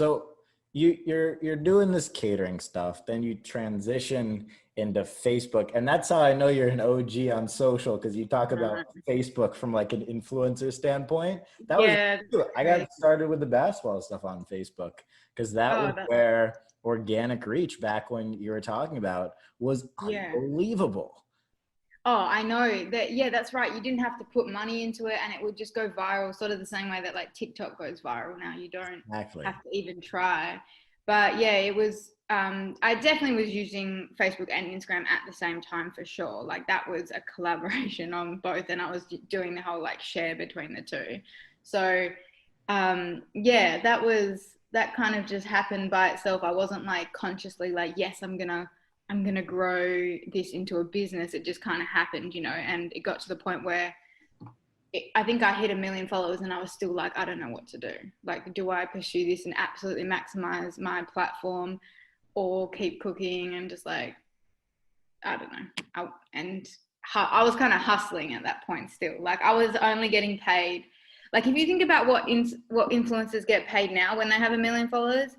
So you're doing this catering stuff, then you transition into Facebook, and that's how I know you're an OG on social, because you talk about Facebook from like an influencer standpoint. That was Yeah, I got started with the basketball stuff on Facebook because that oh, was where organic reach back when you were talking about was yeah. unbelievable. Oh, I know that. Yeah, that's right. You didn't have to put money into it and it would just go viral, sort of the same way that like TikTok goes viral now. You don't Exactly. have to even try. But yeah, it was, I definitely was using Facebook and Instagram at the same time for sure. Like that was a collaboration on both, and I was doing the whole like share between the two. So, yeah, that kind of just happened by itself. I wasn't like consciously like, yes, I'm gonna grow this into a business. It just kind of happened, and it got to the point where I think I hit 1 million followers and I was still like, I don't know what to do. Like, do I pursue this and absolutely maximize my platform or keep cooking and just like, I don't know. I was kind of hustling at that point still. Like I was only getting paid. Like if you think about what influencers get paid now when they have 1 million followers,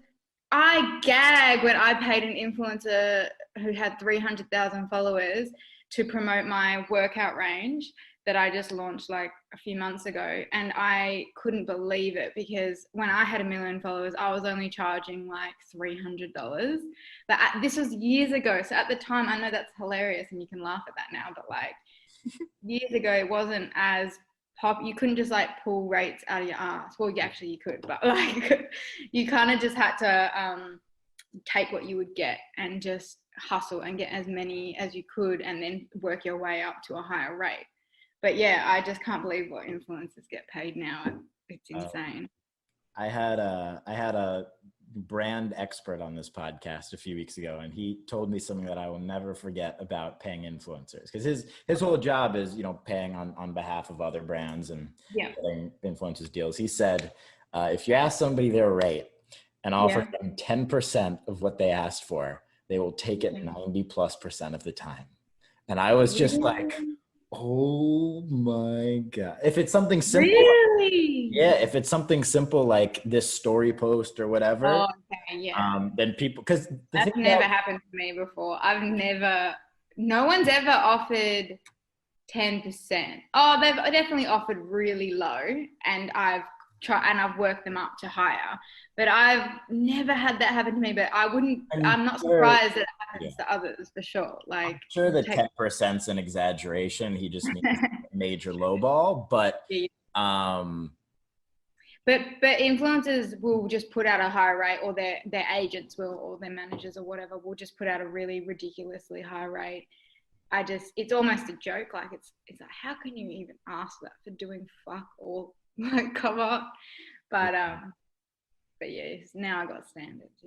I gag when I paid an influencer who had 300,000 followers to promote my workout range that I just launched like a few months ago. And I couldn't believe it because when I had 1 million followers, I was only charging like $300. But this was years ago. So at the time, I know that's hilarious and you can laugh at that now, but like years ago, it wasn't as you couldn't just like pull rates out of your ass. Well, yeah, actually you could, but like you kind of just had to take what you would get and just hustle and get as many as you could and then work your way up to a higher rate. But yeah, I just can't believe what influencers get paid now. It's insane. I had a brand expert on this podcast a few weeks ago, and he told me something that I will never forget about paying influencers, because his whole job is paying on behalf of other brands and getting influencers deals. He said, if you ask somebody their rate and offer them 10% of what they asked for, they will take it 90+% of the time. And I was just like, oh my God. If it's something simple, really? yeah, if it's something simple like this story post or whatever, Oh, okay, yeah. then people, because the thing That's never happened to me before. No one's ever offered 10%. Oh, they've definitely offered really low, and I've worked them up to higher. But I've never had that happen to me. But I'm not surprised that it happens to others for sure. Like, I'm sure the 10%'s an exaggeration. He just needs a major lowball, but But influencers will just put out a high rate, or their agents will, or their managers or whatever will just put out a really ridiculously high rate. It's almost a joke. Like it's like, how can you even ask that for doing fuck all like come up? But yes, now I got standards,